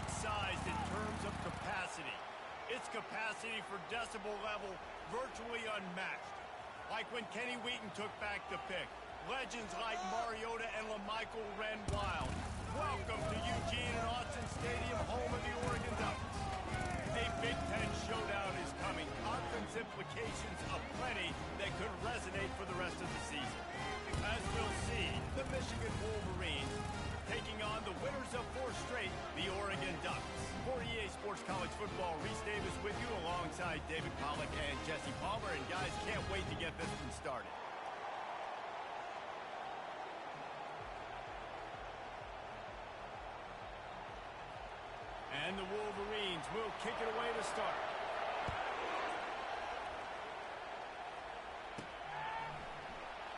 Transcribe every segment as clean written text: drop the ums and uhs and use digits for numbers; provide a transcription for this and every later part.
outsized in terms of capacity. Its capacity for decibel level virtually unmatched. Like when Kenny Wheaton took back the pick. Legends like Mariota and LaMichael ran wild. Welcome to Eugene and Autzen Stadium, home of the Oregon Ducks. A Big Ten showdown is coming. Conference implications aplenty that could resonate for the rest of the season. As we'll see, the Michigan Wolverines taking on the winners of 4 straight, the Oregon Ducks. For EA Sports College Football, Reese Davis with you alongside David Pollack and Jesse Palmer. And guys, can't wait to get this one started. And the Wolverines will kick it away to start.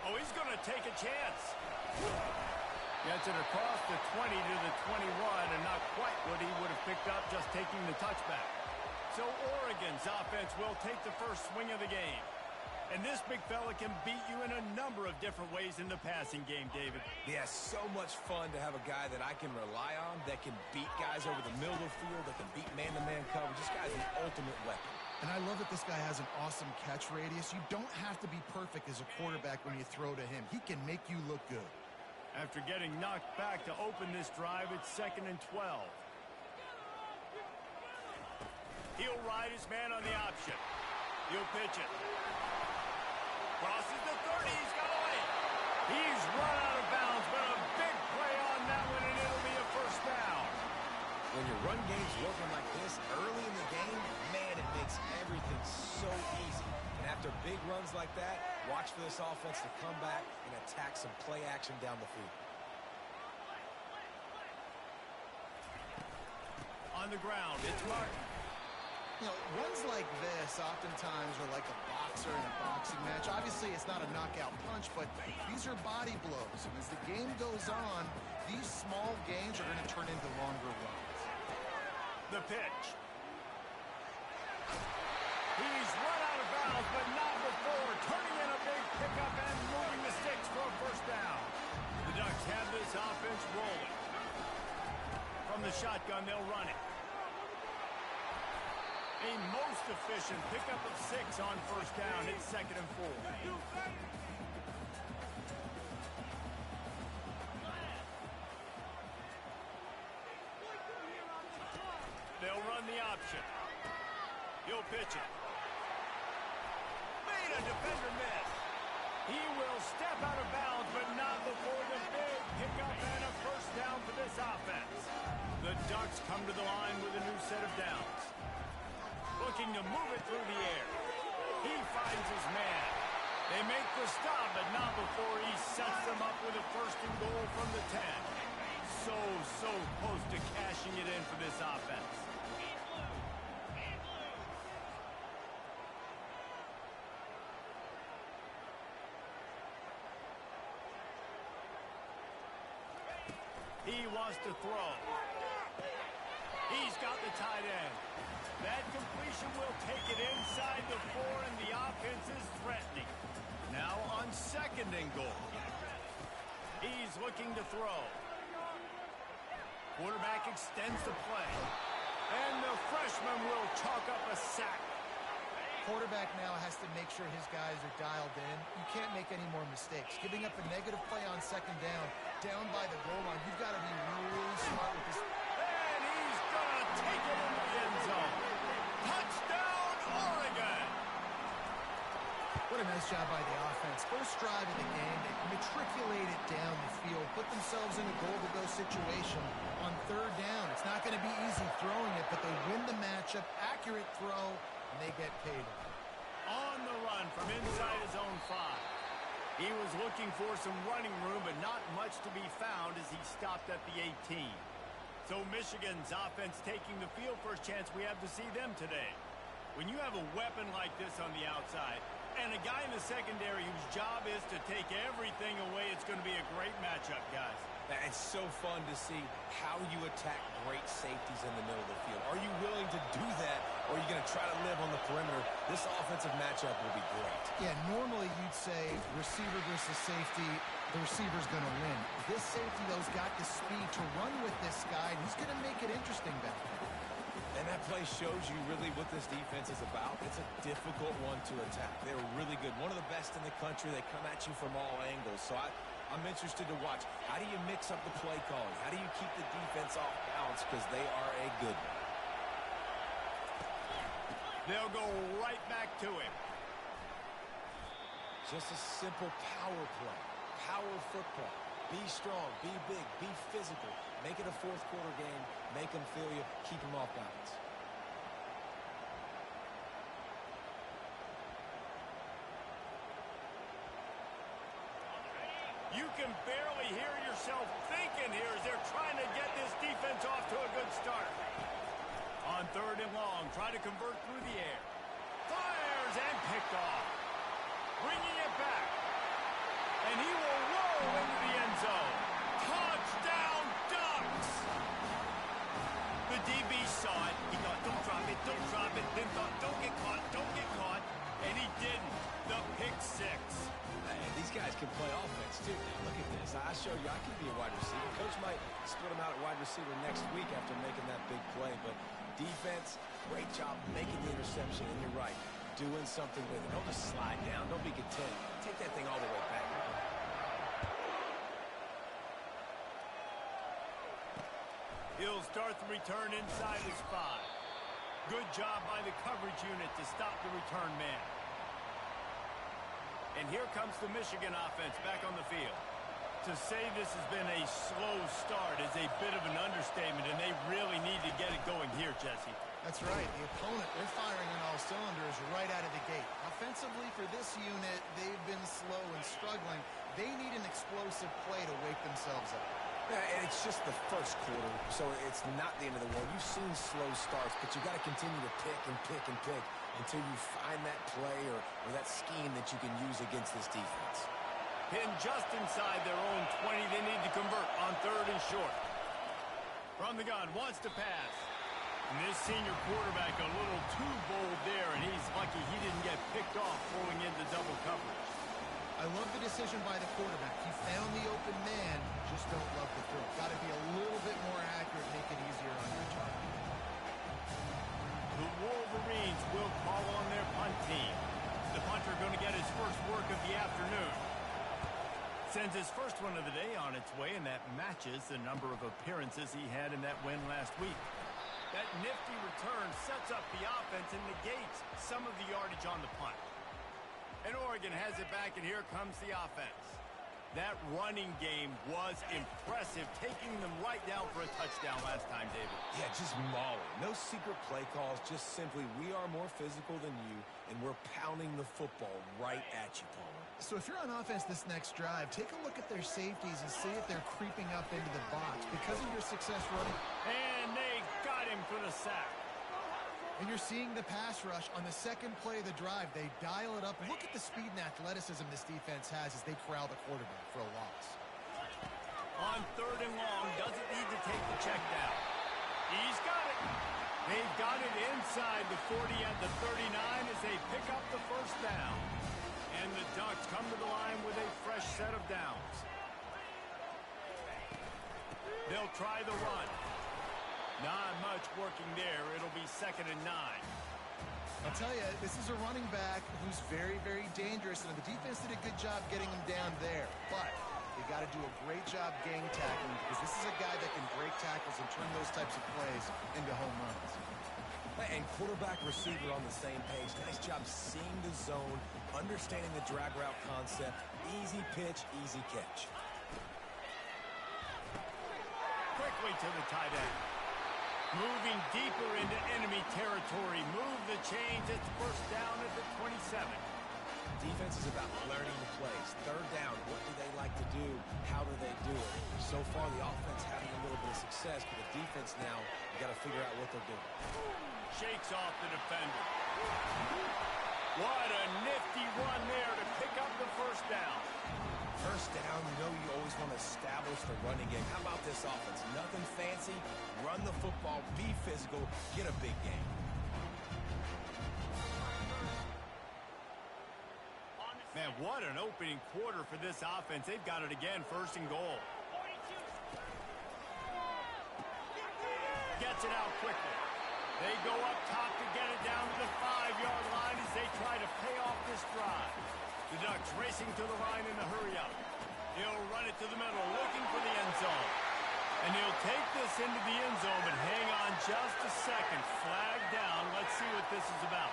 Oh, he's going to take a chance. Gets it across the 20 to the 21, and not quite what he would have picked up just taking the touchback. So Oregon's offense will take the first swing of the game. And this big fella can beat you in a number of different ways in the passing game, David. Yeah, so much fun to have a guy that I can rely on, that can beat guys over the middle of the field, that can beat man-to-man coverage. This guy's an ultimate weapon. And I love that this guy has an awesome catch radius. You don't have to be perfect as a quarterback when you throw to him. He can make you look good. After getting knocked back to open this drive, it's 2nd and 12. He'll ride his man on the option. He'll pitch it. Crosses the 30. He's got away. He's run out of bounds, but a big play on that one, and it'll be a first down. When your run game's working like this early in the game, man, it makes everything so easy. And after big runs like that, watch for this offense to come back and attack some play action down the field. On the ground, it's Martin. You know, runs like this oftentimes are like a boxer in a boxing match. Obviously, it's not a knockout punch, but these are body blows. And as the game goes on, these small gains are going to turn into longer runs. The pitch. He's run out of bounds, but not before. Turning in a big pickup and moving the sticks for a first down. The Ducks have this offense rolling. From the shotgun, they'll run it. A most efficient pickup of 6 on first down. It's 2nd and 4. They'll run the option. He'll pitch it. Made a defender miss. He will step out of bounds, but not before the big pickup and a first down for this offense. The Ducks come to the line with a new set of downs. Looking to move it through the air. He finds his man. They make the stop, but not before he sets them up with a 1st and goal from the 10. So close to cashing it in for this offense. He wants to throw. He's got the tight end. That completion will take it inside the 4, and the offense is threatening. Now on 2nd and goal. He's looking to throw. Quarterback extends the play. And the freshman will chalk up a sack. Quarterback now has to make sure his guys are dialed in. You can't make any more mistakes. Giving up a negative play on 2nd down by the goal line, you've got to be really smart with this. And he's going to take it into the end zone. Touchdown, Oregon! What a nice job by the offense. First drive of the game, they matriculated down the field, put themselves in a goal-to-go situation on 3rd down. It's not going to be easy throwing it, but they win the matchup, accurate throw, and they get paid. On the run from inside his own 5. He was looking for some running room, but not much to be found as he stopped at the 18. So Michigan's offense taking the field. First chance we have to see them today. When you have a weapon like this on the outside, and a guy in the secondary whose job is to take everything away, it's going to be a great matchup, guys. It's so fun to see how you attack great safeties in the middle of the field. Are you willing to do that, or are you going to try to live on the perimeter? This offensive matchup will be great. Yeah, normally you'd say receiver versus safety, the receiver's going to win. This safety, though, has got the speed to run with this guy, and he's going to make it interesting back there. And that play shows you really what this defense is about. It's a difficult one to attack. They're really good. One of the best in the country. They come at you from all angles. So I'm interested to watch. How do you mix up the play calling? How do you keep the defense off balance? Because they are a good one. They'll go right back to him. Just a simple power play. Power football. Be strong, be big, be physical. Make it a fourth quarter game. Make them feel you. Keep them off balance. You can barely hear yourself thinking here as they're trying to get this defense off to a good start. On 3rd and long, try to convert through the air. Fires and picked off. Bringing it back. And he will roll into the end zone. Touchdown, Ducks! The DB saw it. He thought, don't drop it, don't drop it. Then thought, don't get caught, don't get caught. And he didn't. The pick six. And these guys can play offense, too. Now, look at this. I showed you I can be a wide receiver. Coach might split him out at wide receiver next week after making that big play. But defense, great job making the interception. And you're right, doing something with it. Don't just slide down. Don't be content. Take that thing all the way back. He'll start the return inside his 5. Good job by the coverage unit to stop the return man. And here comes the Michigan offense back on the field. To say this has been a slow start is a bit of an understatement, and they really need to get it going here, Jesse. That's right. The opponent, they're firing on all cylinders right out of the gate. Offensively, for this unit, they've been slow and struggling. They need an explosive play to wake themselves up. Yeah, and it's just the first quarter, so it's not the end of the world. You've seen slow starts, but you got to continue to pick and pick and pick until you find that play or that scheme that you can use against this defense. Pinned just inside their own 20. They need to convert on 3rd and short. From the gun, wants to pass. And this senior quarterback a little too bold there, and he's lucky he didn't get picked off going into double coverage. I love the decision by the quarterback. He found the open man, just don't love the throw. Got to be a little bit more accurate, make it easier on your target. The Wolverines will call on their punt team. The punter going to get his first work of the afternoon. Sends his first one of the day on its way, and that matches the number of appearances he had in that win last week. That nifty return sets up the offense and negates some of the yardage on the punt. And Oregon has it back, and here comes the offense. That running game was impressive, taking them right down for a touchdown last time, David. Yeah, just mauling. No secret play calls, just simply we are more physical than you, and we're pounding the football right at you, Palmer. So if you're on offense this next drive, take a look at their safeties and see if they're creeping up into the box because of your success running. And they got him for the sack. And you're seeing the pass rush on the second play of the drive. They dial it up. Look at the speed and athleticism this defense has as they corral the quarterback for a loss. On 3rd and long, doesn't need to take the check down. He's got it. They've got it inside the 40 at the 39 as they pick up the first down. And the Ducks come to the line with a fresh set of downs. They'll try the run. Not much working there. It'll be 2nd and 9. I'll tell you, this is a running back who's very, very dangerous, and the defense did a good job getting him down there. But they got to do a great job gang tackling because this is a guy that can break tackles and turn those types of plays into home runs. And quarterback receiver on the same page. Nice job seeing the zone, understanding the drag route concept. Easy pitch, easy catch. Quickly to the tight end. Moving deeper into enemy territory. Move the chains. It's first down at the 27. Defense is about learning the plays. 3rd down, what do they like to do? How do they do it? So far, the offense having a little bit of success, but the defense now, you got to figure out what they're doing. Shakes off the defender. What a nifty run there to pick up the first down. First down, you know you always want to establish the running game. How about this offense? Nothing fancy. Run the football, be physical, get a big game. Man, what an opening quarter for this offense. They've got it again, first and goal. Gets it out quickly. They go up top to get it down to the 5-yard line as they try to pay off this drive. The Ducks racing to the line in a hurry up. He'll run it to the middle, looking for the end zone. And he'll take this into the end zone, but hang on just a second. Flag down. Let's see what this is about.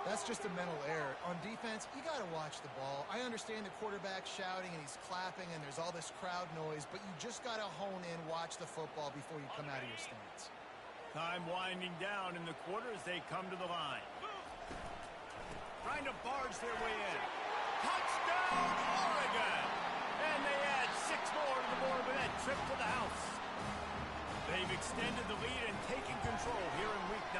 That's just a mental error. On defense, you got to watch the ball. I understand the quarterback shouting and he's clapping and there's all this crowd noise, but you just got to hone in, watch the football before you come out of your stance. Time winding down in the quarter as they come to the line. Trying to barge their way in. Touchdown, Oregon! And they add 6 more to the board with that trip to the house. They've extended the lead and taken control here in Week 9.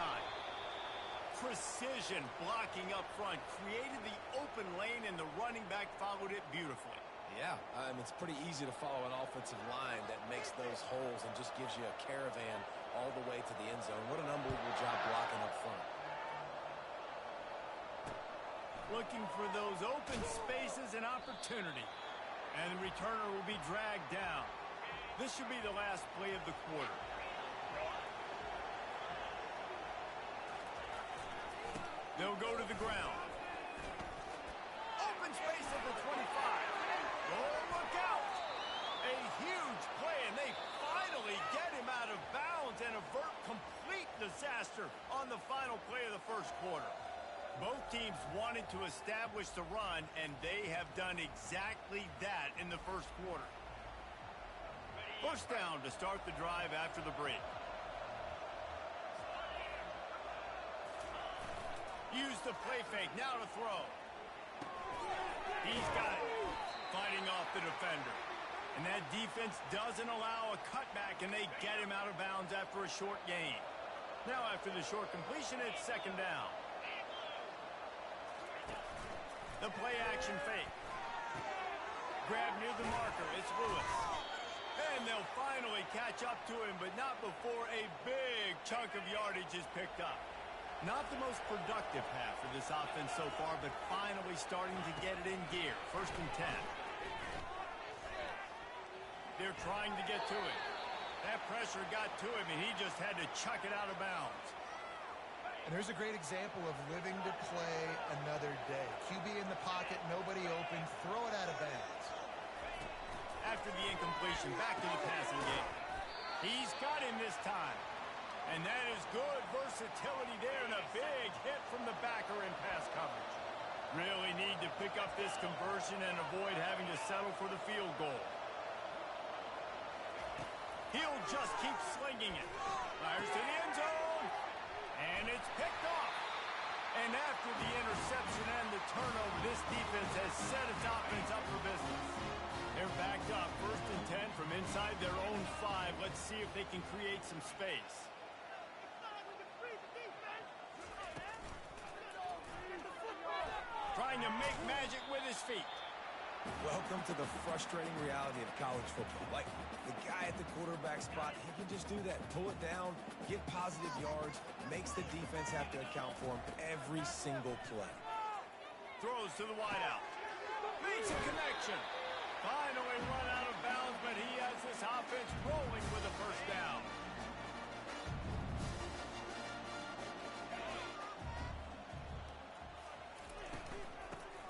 Precision blocking up front created the open lane, and the running back followed it beautifully. Yeah, it's pretty easy to follow an offensive line that makes those holes and just gives you a caravan all the way to the end zone. What an unbelievable job blocking up front. Looking for those open spaces and opportunity. And the returner will be dragged down. This should be the last play of the quarter. They'll go to the ground. Open space at the 25. Oh, look out! A huge play, and they finally get him out of bounds and avert complete disaster on the final play of the first quarter. Both teams wanted to establish the run, and they have done exactly that in the first quarter. First down to start the drive after the break. Use the play fake, now to throw. He's got it, fighting off the defender. And that defense doesn't allow a cutback, and they get him out of bounds after a short gain. Now after the short completion, it's second down. The play action fake. Grab near the marker, it's Lewis. And they'll finally catch up to him, but not before a big chunk of yardage is picked up. Not the most productive half of this offense so far, but finally starting to get it in gear. First and 10. They're trying to get to him. That pressure got to him, and he just had to chuck it out of bounds. And there's a great example of living to play another day. QB in the pocket, nobody open, throw it out of bounds. After the incompletion, back to the passing game. He's got him this time. And that is good versatility there, and a big hit from the backer in pass coverage. Really need to pick up this conversion and avoid having to settle for the field goal. He'll just keep slinging it. Fires to the end zone. And it's picked off. And after the interception and the turnover, this defense has set its offense up for business. They're backed up, first and 10 from inside their own 5. Let's see if they can create some space. Trying to make magic with his feet. Welcome to the frustrating reality of college football. Like, the guy at the quarterback spot, he can just do that. Pull it down, get positive yards, makes the defense have to account for him every single play. Throws to the wideout. Makes a connection. Finally run out of bounds, but he has this offense rolling with a first down.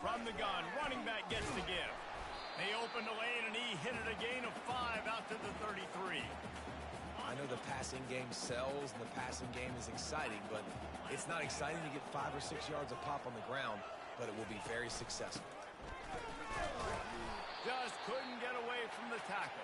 From the gun, running back gets the give. They opened the lane, and he hit it a gain of 5 out to the 33. I know the passing game sells, and the passing game is exciting, but it's not exciting to get 5 or 6 yards a pop on the ground, but it will be very successful. Just couldn't get away from the tackle.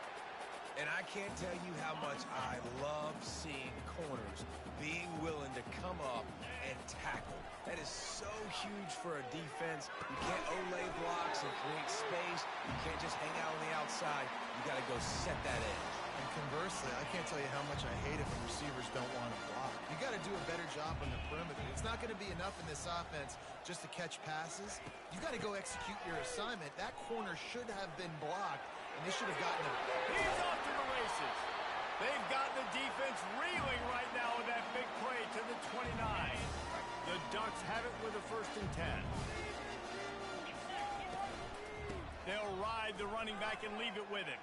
And I can't tell you how much I love seeing corners being willing to come up and tackle. That is so huge for a defense. You can't olay blocks and create space. You can't just hang out on the outside. You got to go set that edge. And conversely, I can't tell you how much I hate it when receivers don't want to block. You got to do a better job on the perimeter. It's not going to be enough in this offense just to catch passes. You got to go execute your assignment. That corner should have been blocked, and they should have gotten him. He's off to the races. They've got the defense reeling right now with that big play to the 29. The Ducks have it with a 1st and 10. They'll ride the running back and leave it with him.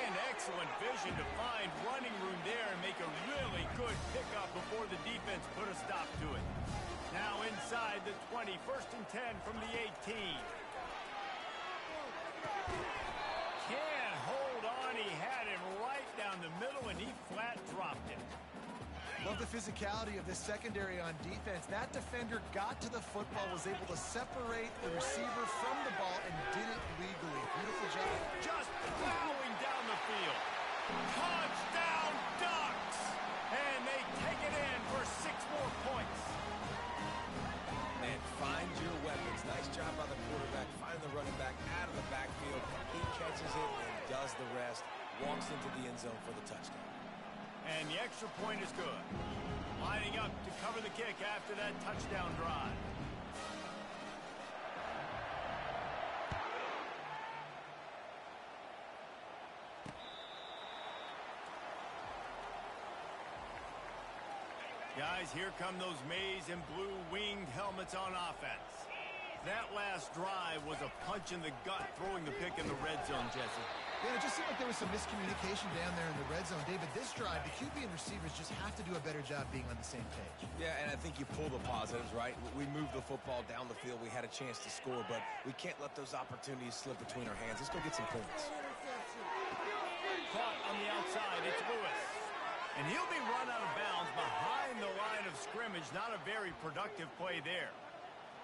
And excellent vision to find running room there and make a really good pickup before the defense put a stop to it. Now inside the 20, 1st and 10 from the 18. Can't hold on. He had him right down the middle, and he flat dropped it. Love the physicality of this secondary on defense. That defender got to the football, was able to separate the receiver from the ball, and did it legally. Beautiful job. Just plowing down the field. Touchdown, Ducks! And they take it in for 6 more points. Man, find your weapons. Nice job by the quarterback, finding the running back out of the backfield. He catches it and does the rest. Walks into the end zone for the touchdown. And the extra point is good. Lining up to cover the kick after that touchdown drive. Guys, here come those maize and blue winged helmets on offense. That last drive was a punch in the gut, throwing the pick in the red zone, Jesse. Yeah, it just seemed like there was some miscommunication down there in the red zone. David, this drive, the QB and receivers just have to do a better job being on the same page. Yeah, and I think you pull the positives, right? We moved the football down the field. We had a chance to score, but we can't let those opportunities slip between our hands. Let's go get some points. Caught on the outside. It's Lewis. And he'll be run out of bounds behind the line of scrimmage. Not a very productive play there.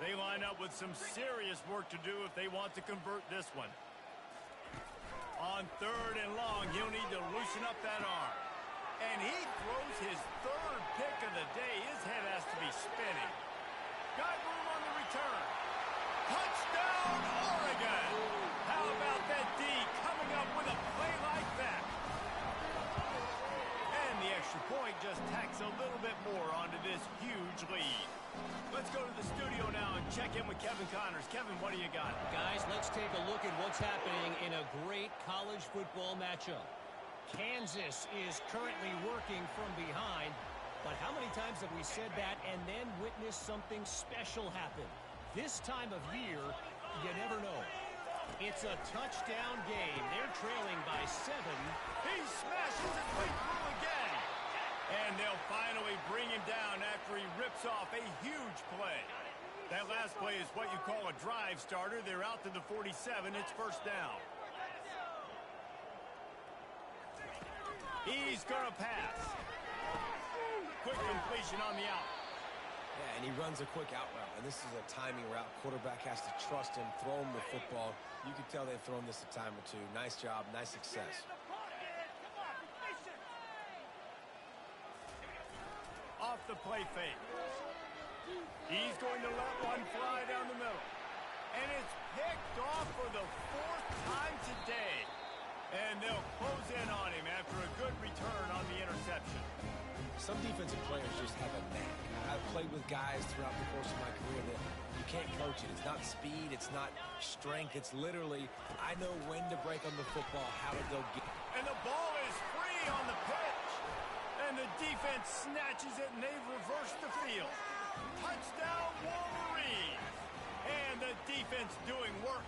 They line up with some serious work to do if they want to convert this one. On 3rd and long, he'll need to loosen up that arm. And he throws his 3rd pick of the day. His head has to be spinning. Got room on the return. Touchdown, Oregon! How about that D coming up with a play like that? And the extra point just tacks a little bit more onto this huge lead. Let's go to the studio now and check in with Kevin Connors. Kevin, what do you got? Guys, let's take a look at what's happening in a great college football matchup. Kansas is currently working from behind, but how many times have we said that and then witnessed something special happen? This time of year, you never know. It's a touchdown game. They're trailing by 7. He smashes his way through again. And they'll finally bring him down after he rips off a huge play. That last play is what you call a drive starter. They're out to the 47. It's 1st down. He's going to pass. Quick completion on the out. Yeah, and he runs a quick out route, and this is a timing route. Quarterback has to trust him, throw him the football. You can tell they've thrown this a time or two. Nice job, nice success. Off the play fake. He's going to let one fly down the middle. And it's picked off for the 4th time today. And they'll close in on him after a good return on the interception. Some defensive players just have a knack. I've played with guys throughout the course of my career that you can't coach it. It's not speed, it's not strength. It's literally, I know when to break on the football, how to go get it. And the ball is free on the pitch. And the defense snatches it, and they've reversed the field. Touchdown, Wolverines! And the defense doing work.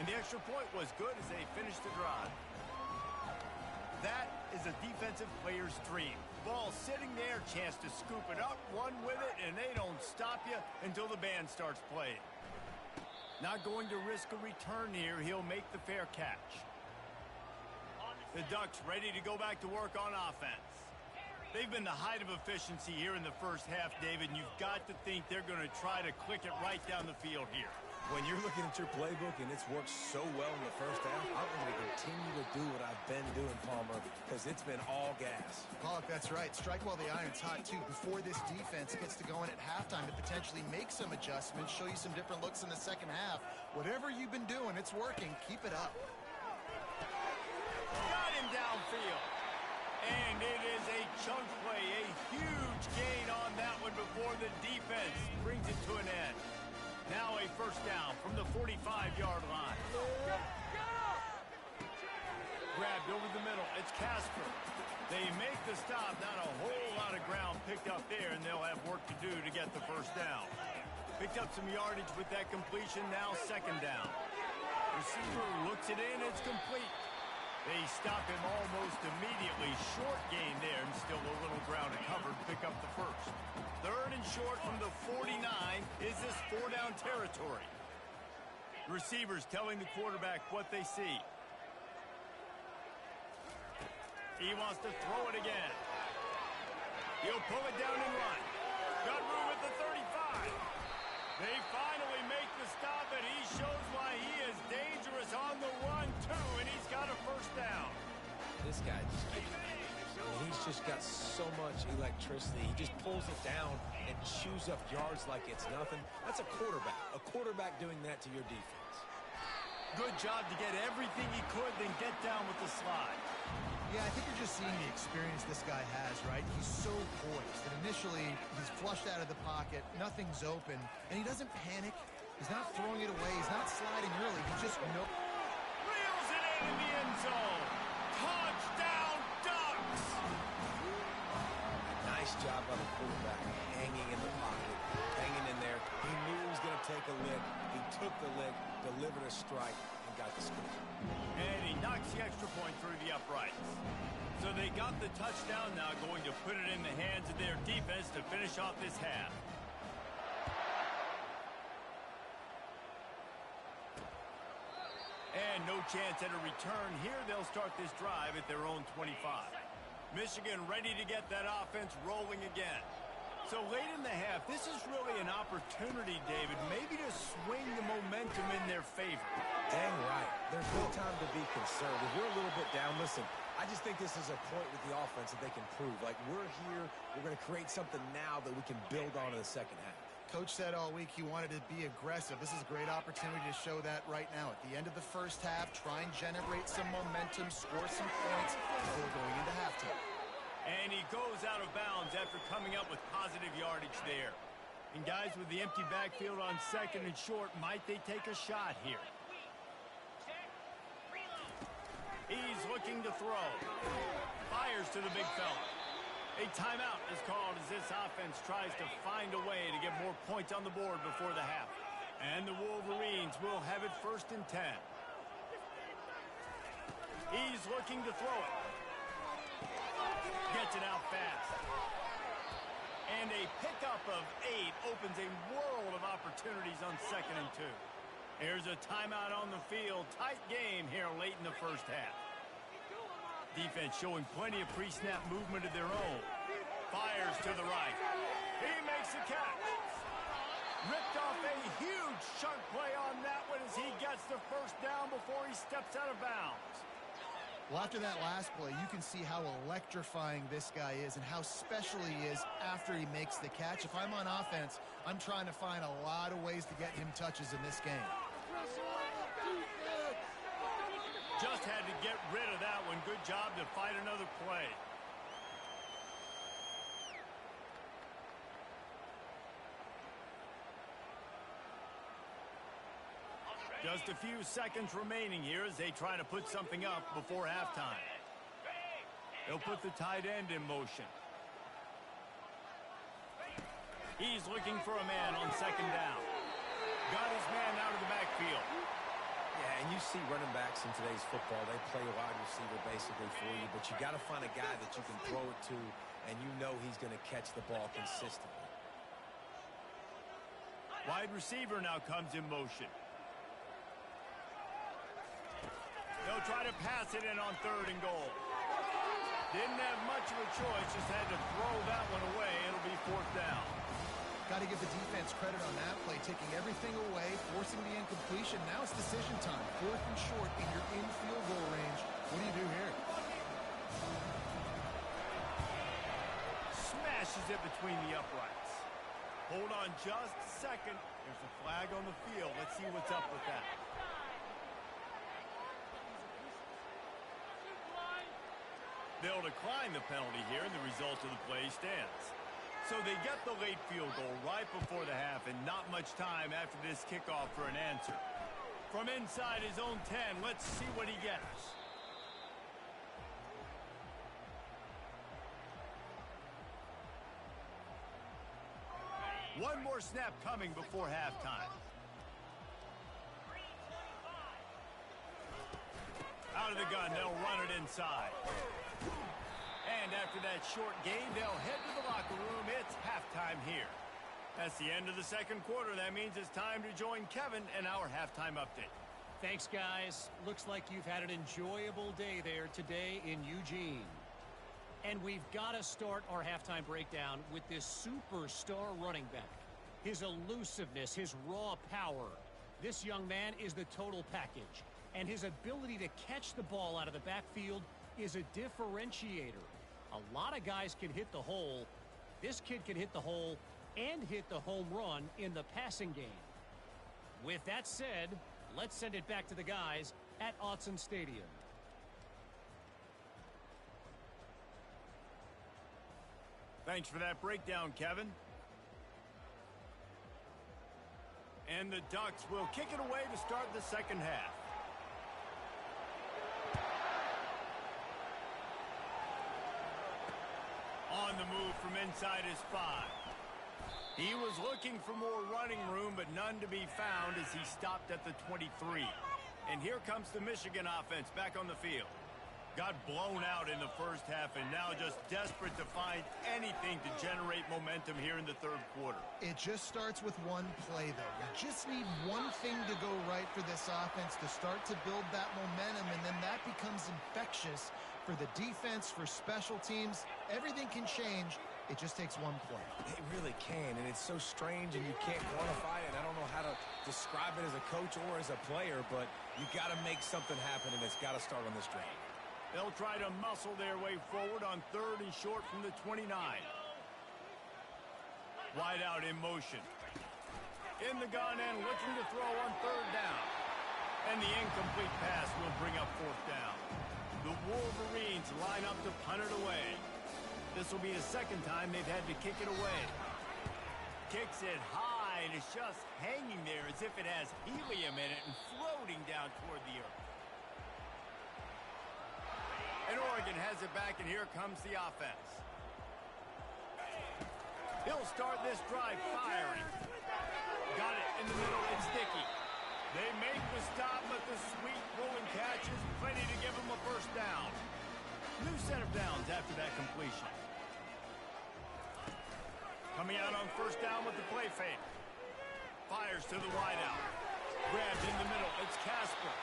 And the extra point was good as they finished the drive. That is a defensive player's dream. Ball sitting there, chance to scoop it up, run with it, and they don't stop you until the band starts playing. Not going to risk a return here. He'll make the fair catch. The Ducks ready to go back to work on offense. They've been the height of efficiency here in the first half, David, and you've got to think they're going to try to click it right down the field here. When you're looking at your playbook and it's worked so well in the first half, I'm going to continue to do what I've been doing, Palmer, because it's been all gas. Pollock, that's right. Strike while the iron's hot, too. Before this defense gets to going at halftime to potentially make some adjustments, show you some different looks in the second half. Whatever you've been doing, it's working. Keep it up. Got him downfield. And it is a chunk play, a huge gain on that one before the defense brings it to an end. Now a 1st down from the 45-yard line. Grabbed over the middle. It's it's Casper. They make the stop. Not a whole lot of ground picked up there, and they'll have work to do to get the first down. Picked up some yardage with that completion. Now second down. Receiver looks it in. It's complete. They stop him almost immediately. Short gain there, and still a little ground to cover to pick up the first. Third and short from the 49. Is this four-down territory? Receivers telling the quarterback what they see. He wants to throw it again. He'll pull it down and run. Got room at the 35. They finally make the stop, and he shows why he is dangerous on the run, too, and he's got a first down. This guy he's just got so much electricity. He just pulls it down and chews up yards like it's nothing. That's a quarterback. A quarterback doing that to your defense. Good job to get everything he could, then get down with the slide. Yeah, I think you're just seeing the experience this guy has, right? He's so poised. And initially, he's flushed out of the pocket. Nothing's open. And he doesn't panic. He's not throwing it away. He's not sliding early. He just reels it in the end zone. Touchdown, Ducks! Nice job by the quarterback, hanging in the pocket, hanging in there. He knew he was going to take a lick. He took the lick, delivered a strike, and got the score. And he knocks the extra point through the uprights. So they got the touchdown, now going to put it in the hands of their defense to finish off this half. And no chance at a return here. They'll start this drive at their own 25. Michigan ready to get that offense rolling again. So late in the half, this is really an opportunity, David, maybe to swing the momentum in their favor. Dang right. There's no time to be concerned. If you're a little bit down, listen, I just think this is a point with the offense that they can prove. Like, we're here, we're going to create something now that we can build on in the second half. Coach said all week he wanted to be aggressive. This is a great opportunity to show that right now. At the end of the first half, try and generate some momentum, score some points before going into halftime. And he goes out of bounds after coming up with positive yardage there. And guys, with the empty backfield on second and short, might they take a shot here? He's looking to throw. Fires to the big fella. A timeout is called as this offense tries to find a way to get more points on the board before the half. And the Wolverines will have it 1st and 10. He's looking to throw it. Gets it out fast. And a pickup of 8 opens a world of opportunities on 2nd and 2. Here's a timeout on the field. Tight game here late in the first half. Defense showing plenty of pre-snap movement of their own. Fires to the right. He makes the catch. Ripped off a huge chunk play on that one as he gets the first down before he steps out of bounds. Well, after that last play, you can see how electrifying this guy is and how special he is after he makes the catch. If I'm on offense, I'm trying to find a lot of ways to get him touches in this game. Just had to get rid of that one. Good job to fight another play. Just a few seconds remaining here as they try to put something up before halftime. They'll put the tight end in motion. He's looking for a man on 2nd down. Got his man out of the backfield. Yeah, and you see running backs in today's football, they play wide receiver basically for you, but you got to find a guy that you can throw it to, and you know he's going to catch the ball consistently. Wide receiver now comes in motion. They'll try to pass it in on 3rd and goal. Didn't have much of a choice, just had to throw that one away. It'll be 4th down. Got to give the defense credit on that play, taking everything away, forcing the incompletion. Now it's decision time. 4th and short, and you're in field goal range. What do you do here? Smashes it between the uprights. Hold on just a second. There's a flag on the field. Let's see what's up with that. They'll decline the penalty here, and the result of the play stands. So they get the late field goal right before the half, and not much time after this kickoff for an answer. From inside his own 10, let's see what he gets. One more snap coming before halftime. Out of the gun, they'll run it inside. And after that short gain, they'll head to the locker room. It's halftime here. That's the end of the second quarter. That means it's time to join Kevin in our halftime update. Thanks, guys. Looks like you've had an enjoyable day there today in Eugene. And we've got to start our halftime breakdown with this superstar running back. His elusiveness, his raw power. This young man is the total package. And his ability to catch the ball out of the backfield is a differentiator. A lot of guys can hit the hole. This kid can hit the hole and hit the home run in the passing game. With that said, let's send it back to the guys at Autzen Stadium. Thanks for that breakdown, Kevin. And the Ducks will kick it away to start the second half. On the move from inside his 5. He was looking for more running room, but none to be found as he stopped at the 23. And here comes the Michigan offense back on the field. Got blown out in the first half and now just desperate to find anything to generate momentum here in the third quarter. It just starts with one play, though. You just need one thing to go right for this offense to start to build that momentum, and then that becomes infectious for the defense, for special teams. Everything can change. It just takes one play. It really can, and it's so strange, and you can't quantify it. I don't know how to describe it as a coach or as a player, but you got to make something happen, and it's got to start on this drive. They'll try to muscle their way forward on 3rd and short from the 29. Wide out in motion. In the gun and looking to throw on 3rd down. And the incomplete pass will bring up 4th down. The Wolverines line up to punt it away. This will be the second time they've had to kick it away. Kicks it high, and it's just hanging there as if it has helium in it and floating down toward the earth. And Oregon has it back, and here comes the offense. He'll start this drive firing. Got it in the middle. It's Dickey. They make the stop, but the sweet rolling catch is plenty to give them a first down. New set of downs after that completion. Coming out on 1st down with the play fake. Fires to the wideout. Grabbed in the middle. It's Casper.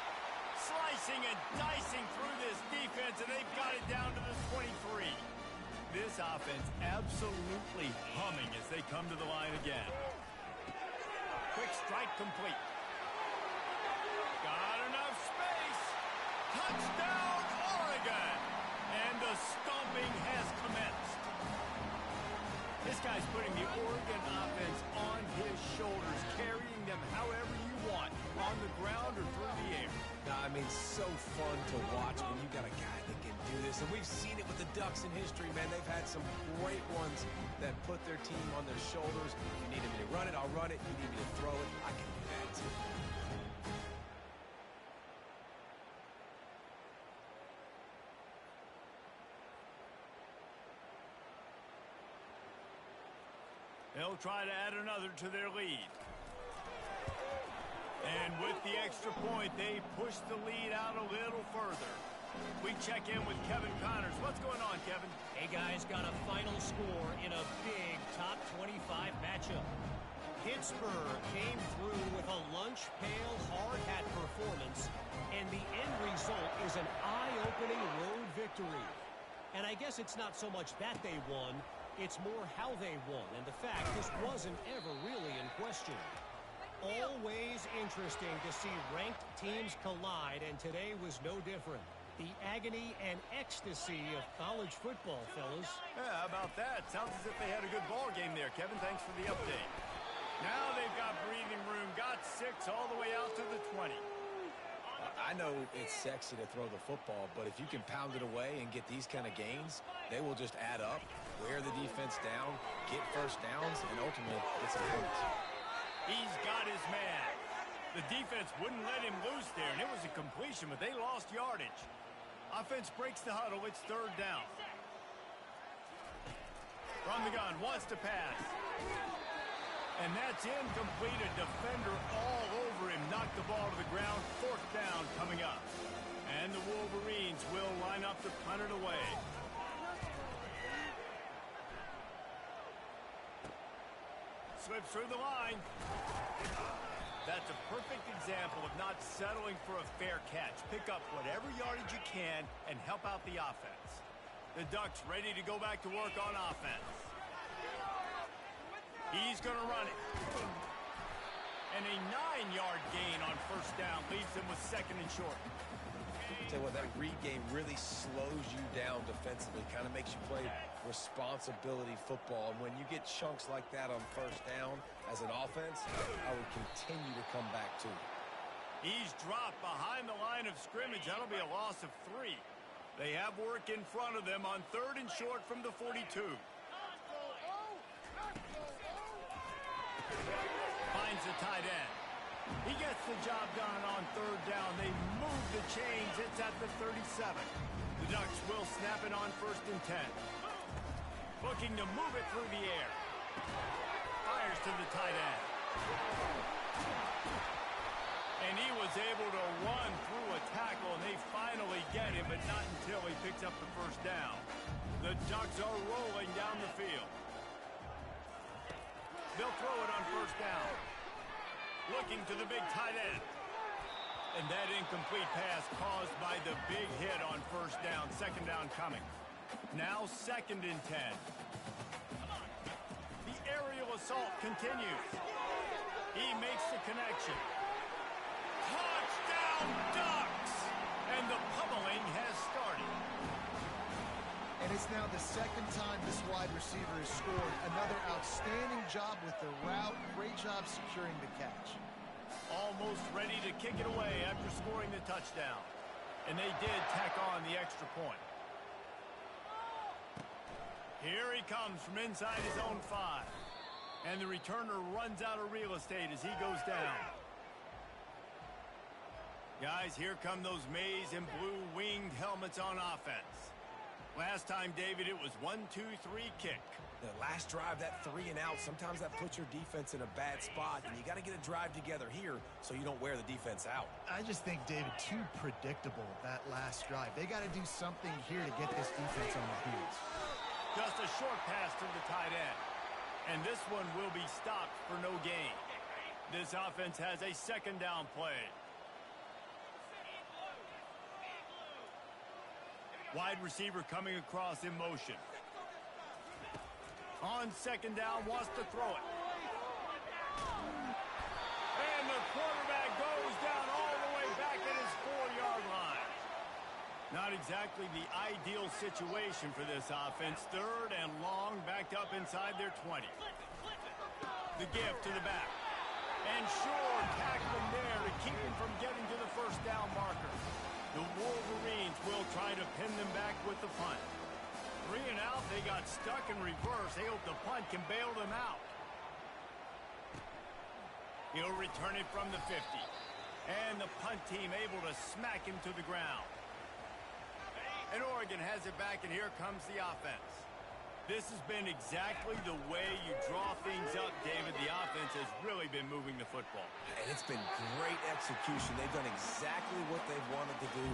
Slicing and dicing through this defense, and they've got it down to the 23. This offense absolutely humming as they come to the line again. Quick strike complete. Got enough space. Touchdown, Oregon. And the stomping has commenced. This guy's putting the Oregon offense on his shoulders, carrying them however you want, on the ground or through the air. I mean, so fun to watch when you got a guy that can do this. And we've seen it with the Ducks in history, man. They've had some great ones that put their team on their shoulders. You need me to run it, I'll run it. You need me to throw it, I can do that too. They'll try to add another to their lead. And with the extra point, they push the lead out a little further. We check in with Kevin Connors. What's going on, Kevin? Hey, guys, got a final score in a big top 25 matchup. Pittsburgh came through with a lunch pail hard hat performance, and the end result is an eye-opening road victory. And I guess it's not so much that they won, it's more how they won, and the fact this wasn't ever really in question. Always interesting to see ranked teams collide, and today was no different. The agony and ecstasy of college football, fellas. Yeah, how about that? Sounds as if they had a good ball game there, Kevin. Thanks for the update. Now they've got breathing room. Got 6 all the way out to the 20. I know it's sexy to throw the football, but if you can pound it away and get these kind of gains, they will just add up, wear the defense down, get first downs, and ultimately get some points. He's got his man. The defense wouldn't let him loose there, and it was a completion, but they lost yardage. Offense breaks the huddle. It's 3rd down. From the gun, wants to pass. And that's incomplete. A defender all over him. Knocked the ball to the ground. Fourth down coming up. And the Wolverines will line up to punt it away. Slips through the line. That's a perfect example of not settling for a fair catch. Pick up whatever yardage you can and help out the offense. The Ducks ready to go back to work on offense. He's going to run it. And a 9-yard gain on first down leaves him with second and short. Tell you what, that read game really slows you down defensively, kind of makes you play responsibility football. And when you get chunks like that on first down as an offense, I would continue to come back to it. He's dropped behind the line of scrimmage. That'll be a loss of 3. They have work in front of them on third and short from the 42. Finds the tight end. He gets the job done on third down. They move the chains. It's at the 37. The Ducks will snap it on first and 10. Looking to move it through the air. Fires to the tight end. And he was able to run through a tackle, and they finally get him, but not until he picks up the first down. The Ducks are rolling down the field. They'll throw it on first down. Looking to the big tight end. And that incomplete pass caused by the big hit on first down. Second down coming. Now second and 10. The aerial assault continues. He makes the connection. Touchdown Ducks! And the pummeling has started. And it's now the second time this wide receiver has scored. Another outstanding job with the route. Great job securing the catch. Almost ready to kick it away after scoring the touchdown. And they did tack on the extra point. Here he comes from inside his own 5. And the returner runs out of real estate as he goes down. Guys, here come those maize and blue winged helmets on offense. Last time, David, it was 1-2-3 kick. The last drive, that 3 and out, sometimes that puts your defense in a bad spot, and you got to get a drive together here so you don't wear the defense out. I just think, David, too predictable, that last drive. They got to do something here to get this defense on their heels. Just a short pass to the tight end. And this one will be stopped for no gain. This offense has a second down play. Wide receiver coming across in motion. On second down, wants to throw it. And the quarterback goes down all the way back at his 4-yard line. Not exactly the ideal situation for this offense. Third and long, backed up inside their 20. The give to the back. And Shore tackling there to keep him from getting to the first down marker. The Wolverines will try to pin them back with the punt. 3 and out, they got stuck in reverse. They hope the punt can bail them out. He'll return it from the 50. And the punt team able to smack him to the ground. And Oregon has it back, and here comes the offense. This has been exactly the way you draw things up, David. The offense has really been moving the football. And it's been great execution. They've done exactly what they've wanted to do.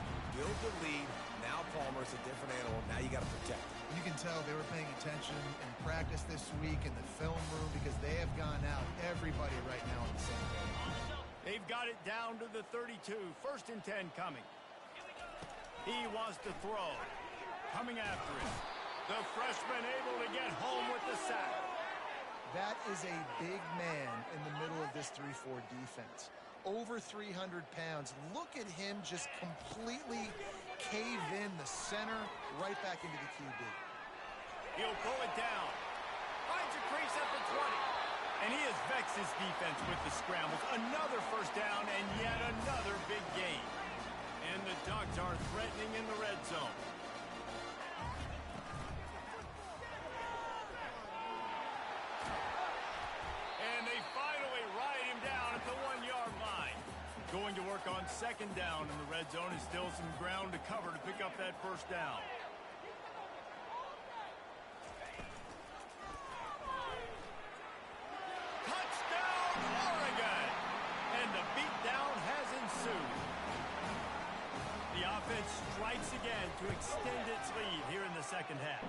Build the lead. Now Palmer's a different animal. Now you got to protect him. You can tell they were paying attention in practice this week in the film room because they have gone out, everybody right now on the same page. They've got it down to the 32. First and 10 coming. He wants to throw. Coming after him. The freshman able to get home with the sack. That is a big man in the middle of this 3-4 defense. Over 300 pounds. Look at him just completely cave in the center, right back into the QB. He'll pull it down. Finds a crease at the 20. And he has vexed his defense with the scrambles. Another first down and yet another big gain. And the Ducks are threatening in the red zone. Going to work on second down in the red zone, and still some ground to cover to pick up that first down. Oregon! And the beatdown has ensued. The offense strikes again to extend its lead here in the second half.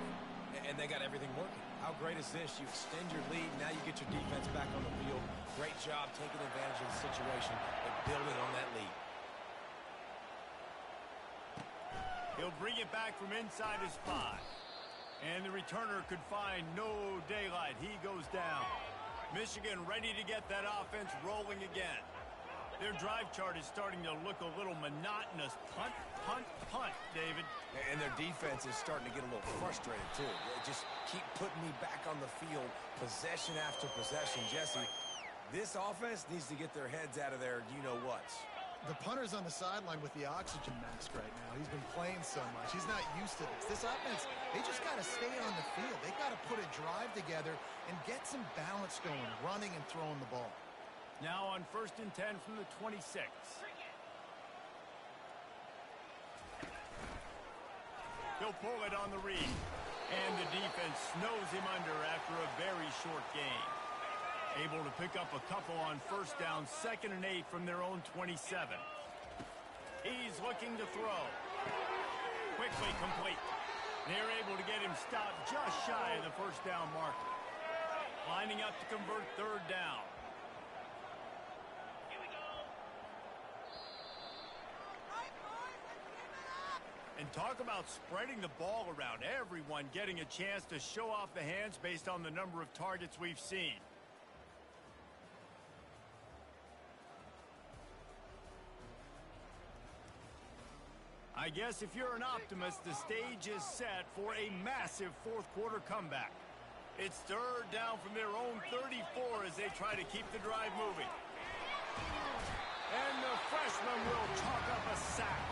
And they got everything working. How great is this? You extend your lead, now you get your defense back on the field. Great job taking advantage of the situation and building on that lead. He'll bring it back from inside his 5. And the returner could find no daylight. He goes down. Michigan ready to get that offense rolling again. Their drive chart is starting to look a little monotonous. Punt, punt, punt, David. And their defense is starting to get a little frustrated, too. They just keep putting me back on the field, possession after possession. Jesse, this offense needs to get their heads out of their you-know-whats. The punter's on the sideline with the oxygen mask right now. He's been playing so much. He's not used to this. This offense, they just got to stay on the field. They got to put a drive together and get some balance going, running and throwing the ball. Now on 1st and 10 from the 26. He'll pull it on the read. And the defense snows him under after a very short gain. Able to pick up a couple on 1st down, 2nd and 8 from their own 27. He's looking to throw. Quickly complete. They're able to get him stopped just shy of the 1st down marker. Lining up to convert 3rd down. And talk about spreading the ball around. Everyone getting a chance to show off the hands based on the number of targets we've seen. I guess if you're an optimist, the stage is set for a massive 4th quarter comeback. It's 3rd down from their own 34 as they try to keep the drive moving. And the freshman will chalk up a sack.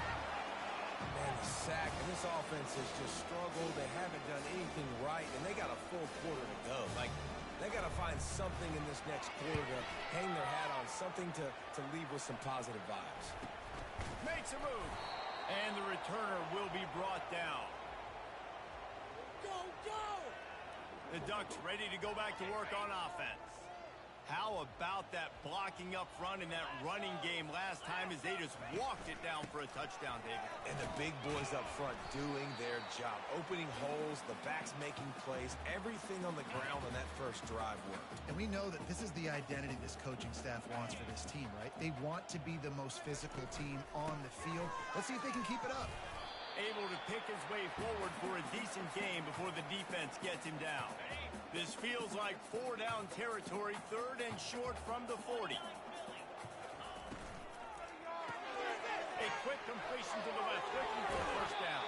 Man, the sack, and this offense has just struggled. They haven't done anything right, and they got a full quarter to go. Like, they got to find something in this next quarter to hang their hat on, something to leave with some positive vibes. Makes a move. And the returner will be brought down. Go, go! The Ducks ready to go back to work on offense. How about that blocking up front in that running game last time as they just walked it down for a touchdown, David? And the big boys up front doing their job. Opening holes, the backs making plays, everything on the ground on that first drive worked. And we know that this is the identity this coaching staff wants for this team, right? They want to be the most physical team on the field. Let's see if they can keep it up. Able to pick his way forward for a decent game before the defense gets him down. This feels like 4-down territory, 3rd and short from the 40. A quick completion to the left, looking for the 1st down.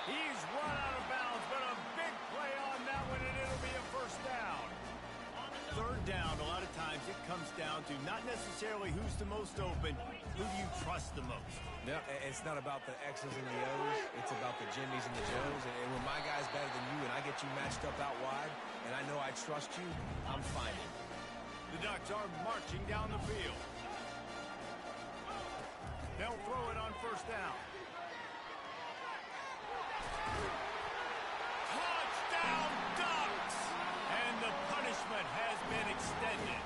He's run out of bounds, but a big play on that one, and it'll be a 1st down. 3rd down, a lot of times it comes down to not necessarily who's the most open, who do you trust the most? Yeah, it's not about the X's and the O's. It's about the Jimmies and the Joes. And when my guy's better than you and I get you matched up out wide, and I know I trust you, I'm finding. The Ducks are marching down the field. They'll throw it on 1st down. Touchdown, Ducks! And the punishment has been extended.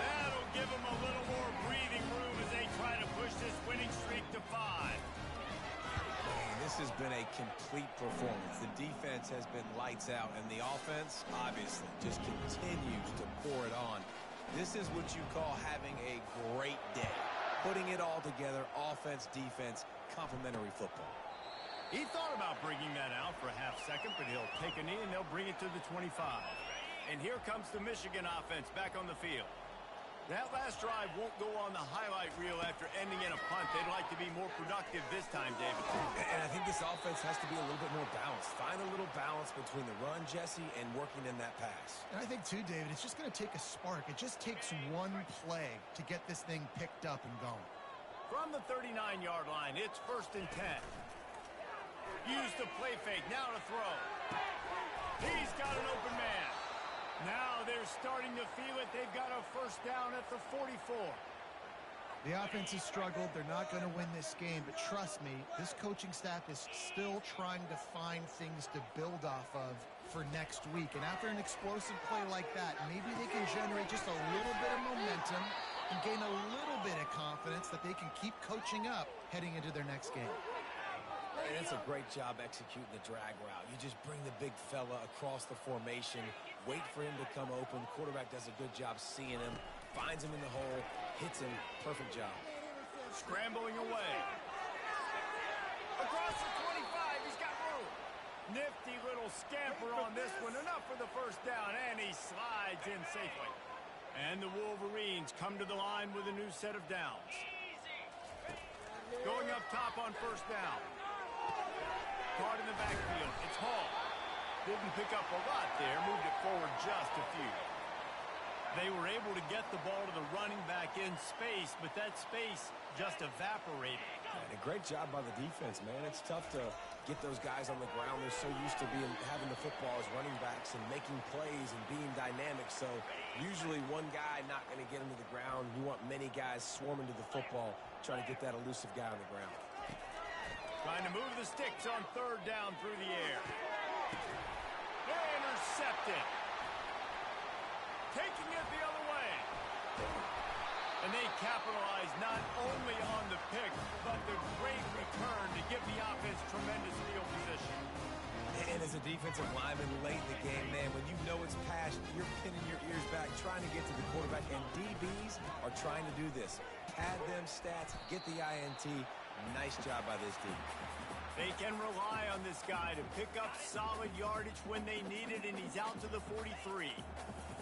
That'll give them a little more breathing room as they try to push this winning streak to 5. Man, this has been a complete performance. The defense has been lights out, and the offense, obviously, just continues to pour it on. This is what you call having a great day. Putting it all together, offense, defense, complementary football. He thought about bringing that out for a half second, but he'll take a knee and they'll bring it to the 25. And here comes the Michigan offense back on the field. That last drive won't go on the highlight reel after ending in a punt. They'd like to be more productive this time, David. And I think this offense has to be a little bit more balanced. Find a little balance between the run, Jesse, and working in that pass. And I think, too, David, it's just going to take a spark. It just takes one play to get this thing picked up and going. From the 39-yard line, it's 1st and 10. Use the play fake, now to throw. He's got an open man. Now they're starting to feel it. They've got a 1st down at the 44. The offense has struggled. They're not going to win this game, but trust me, this coaching staff is still trying to find things to build off of for next week. And after an explosive play like that, maybe they can generate just a little bit of momentum and gain a little bit of confidence that they can keep coaching up heading into their next game. And it's a great job executing the drag route. You just bring the big fella across the formation, wait for him to come open. The quarterback does a good job seeing him, finds him in the hole, hits him. Perfect job. Scrambling away. Across the 25, he's got room. Nifty little scamper on this one. Enough for the first down, and he slides in safely. And the Wolverines come to the line with a new set of downs. Going up top on first down. Caught in the backfield. It's Hall. Didn't pick up a lot there. Moved it forward just a few. They were able to get the ball to the running back in space, but that space just evaporated. And a great job by the defense, man. It's tough to get those guys on the ground. They're so used to having the football as running backs and making plays and being dynamic. So usually one guy not going to get him to the ground. You want many guys swarming to the football, trying to get that elusive guy on the ground. Trying to move the sticks on third down through the air. Intercepted. Taking it the other way. And they capitalize not only on the pick, but the great return to give the offense tremendous field position. And as a defensive lineman late in the game, man, when you know it's passed, you're pinning your ears back, trying to get to the quarterback. And DBs are trying to do this. Pad them stats, get the INT. Nice job by this team. They can rely on this guy to pick up solid yardage when they need it, and he's out to the 43.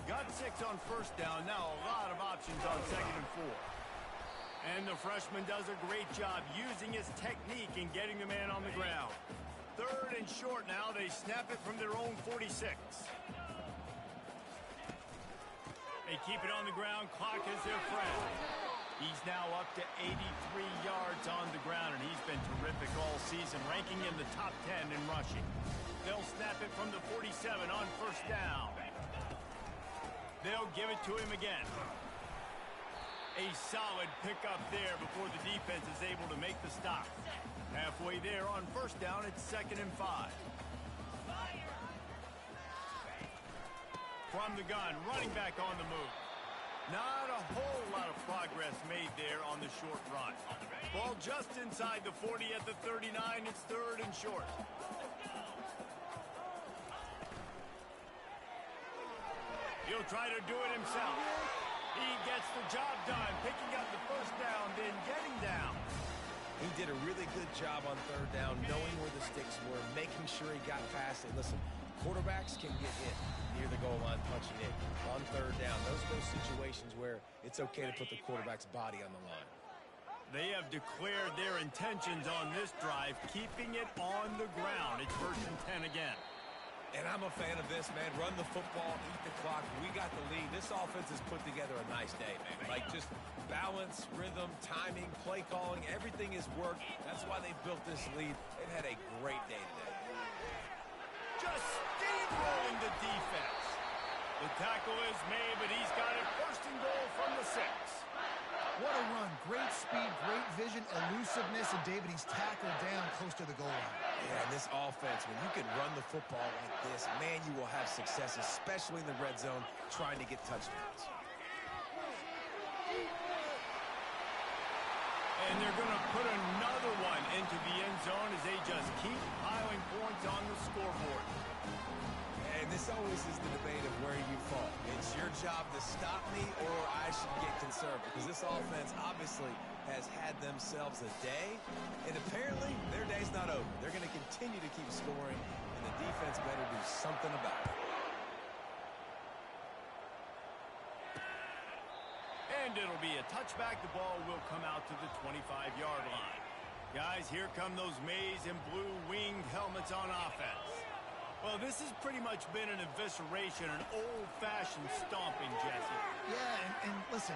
Got 6 on first down. Now a lot of options on second and 4. And the freshman does a great job using his technique and getting the man on the ground. Third and short now. They snap it from their own 46. They keep it on the ground. Clock is their friend. He's now up to 83 yards on the ground, and he's been terrific all season, ranking in the top 10 in rushing. They'll snap it from the 47 on first down. They'll give it to him again. A solid pickup there before the defense is able to make the stop. Halfway there on first down, it's 2nd and 5. From the gun, running back on the move. Not a whole lot of progress made there on the short run. Ball just inside the 40 at the 39. It's 3rd and short. He'll try to do it himself. He gets the job done, picking up the first down, then getting down. He did a really good job on third down, knowing where the sticks were, making sure he got past it. Listen, quarterbacks can get hit near the goal line punching in. On third down, those are those situations where it's okay to put the quarterback's body on the line. They have declared their intentions on this drive, keeping it on the ground. It's 1st and 10 again. And I'm a fan of this, man. Run the football, eat the clock. We got the lead. This offense has put together a nice day, man. Like, just balance, rhythm, timing, play calling, everything has worked. That's why they built this lead. They've had a great day today. Just steamrolling the defense. The tackle is made, but he's got it 1st and goal from the 6. What a run. Great speed, great vision, elusiveness, and David, he's tackled down close to the goal line. Yeah, and this offense, when you can run the football like this, man, you will have success, especially in the red zone, trying to get touchdowns. And they're going to put another one into the end zone as they just keep piling points on the scoreboard. And this always is the debate of where you fall. It's your job to stop me or I should get conservative, because this offense obviously has had themselves a day, and apparently their day's not over. They're going to continue to keep scoring, and the defense better do something about it. And it'll be a touchback. The ball will come out to the 25-yard line. Guys, here come those maize and blue winged helmets on offense. Well, this has pretty much been an evisceration, an old-fashioned stomping, Jesse. Yeah, and listen,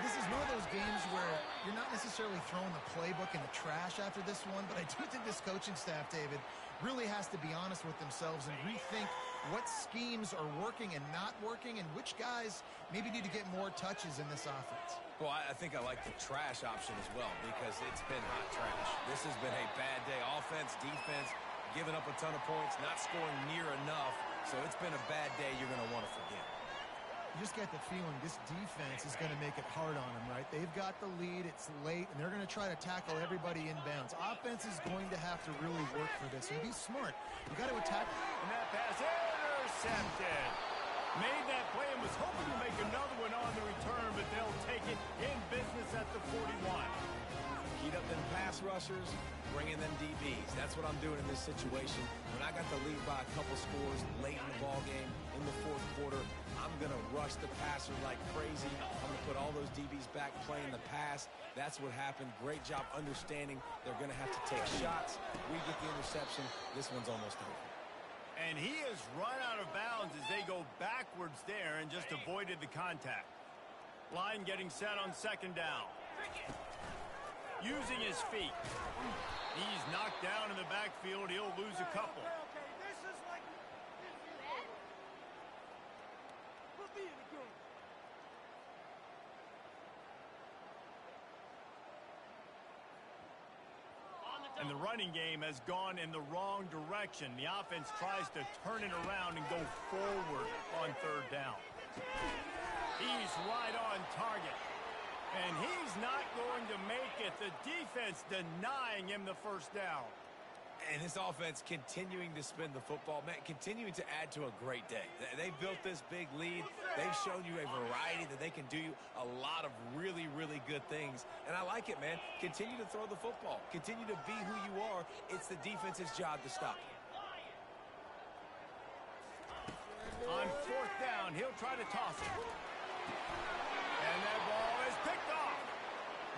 this is one of those games where you're not necessarily throwing the playbook in the trash after this one, but I do think this coaching staff, David, really has to be honest with themselves and rethink what schemes are working and not working and which guys maybe need to get more touches in this offense. Well, I think I like the trash option as well, because it's been hot trash. This has been a bad day. Offense, defense, giving up a ton of points, not scoring near enough So it's been a bad day you're going to want to forget. You just get the feeling this defense is going to make it hard on them, right? They've got the lead. It's late, and they're going to try to tackle everybody inbounds. Offense is going to have to really work for this and be smart. You got to attack. And that pass intercepted. Made that play and was hoping to make another one on the return, but they'll take it in business at the 41. Heat up them pass rushers, bring in them DBs. That's what I'm doing in this situation. When I got the lead by a couple scores late in the ballgame, in the fourth quarter, I'm going to rush the passer like crazy. I'm going to put all those DBs back playing the pass. That's what happened. Great job understanding they're going to have to take shots. We get the interception. This one's almost over. And he has run out of bounds as they go backwards there and just avoided the contact. Line getting set on second down. Using his feet. He's knocked down in the backfield. He'll lose a couple. And the running game has gone in the wrong direction. The offense tries to turn it around and go forward on third down. He's right on target. And he's not going to make it. The defense denying him the first down. And his offense continuing to spin the football, man, continuing to add to a great day. They've built this big lead. They've shown you a variety that they can do a lot of really, really good things. And I like it, man. Continue to throw the football. Continue to be who you are. It's the defense's job to stop you. On fourth down, he'll try to toss it. And that ball is picked off.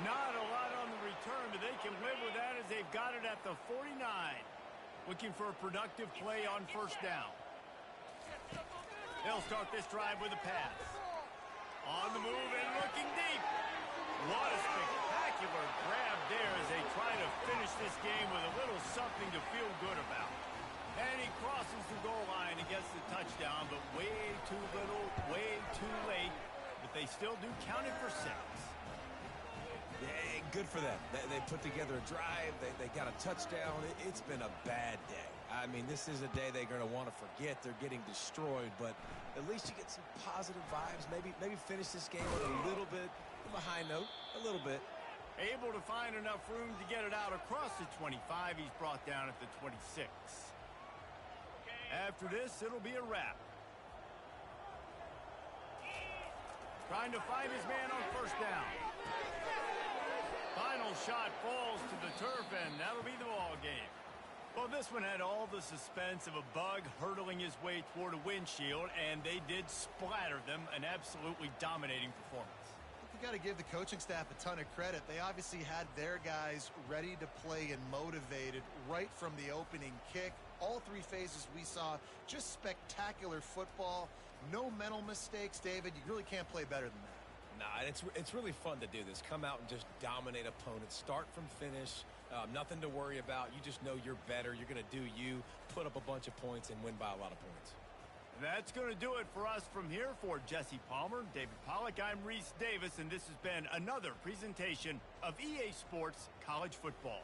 Not a lot on the return, but they can live with that as they've got it at the 49. Looking for a productive play on first down. They'll start this drive with a pass. On the move and looking deep. What a spectacular grab there as they try to finish this game with a little something to feel good about. And he crosses the goal line and gets the touchdown, but way too little, way too late. But they still do count it for 6. Yeah, good for them. They put together a drive. They got a touchdown. It's been a bad day. I mean, this is a day they're going to want to forget. They're getting destroyed, but at least you get some positive vibes. Maybe finish this game with a little bit of a high note, a little bit. Able to find enough room to get it out across the 25. He's brought down at the 26. After this, it'll be a wrap. Trying to find his man on first down. Final shot falls to the turf, and that'll be the ball game. Well, this one had all the suspense of a bug hurtling his way toward a windshield, and they did splatter them. An absolutely dominating performance. You got to give the coaching staff a ton of credit. They obviously had their guys ready to play and motivated right from the opening kick. All 3 phases we saw, just spectacular football. No mental mistakes, David. You really can't play better than that. Nah, it's really fun to do this. Come out and just dominate opponents. Start from finish. Nothing to worry about. You just know you're better. You're going to do you, put up a bunch of points, and win by a lot of points. That's going to do it for us from here. For Jesse Palmer, David Pollack, I'm Reese Davis, and this has been another presentation of EA Sports College Football.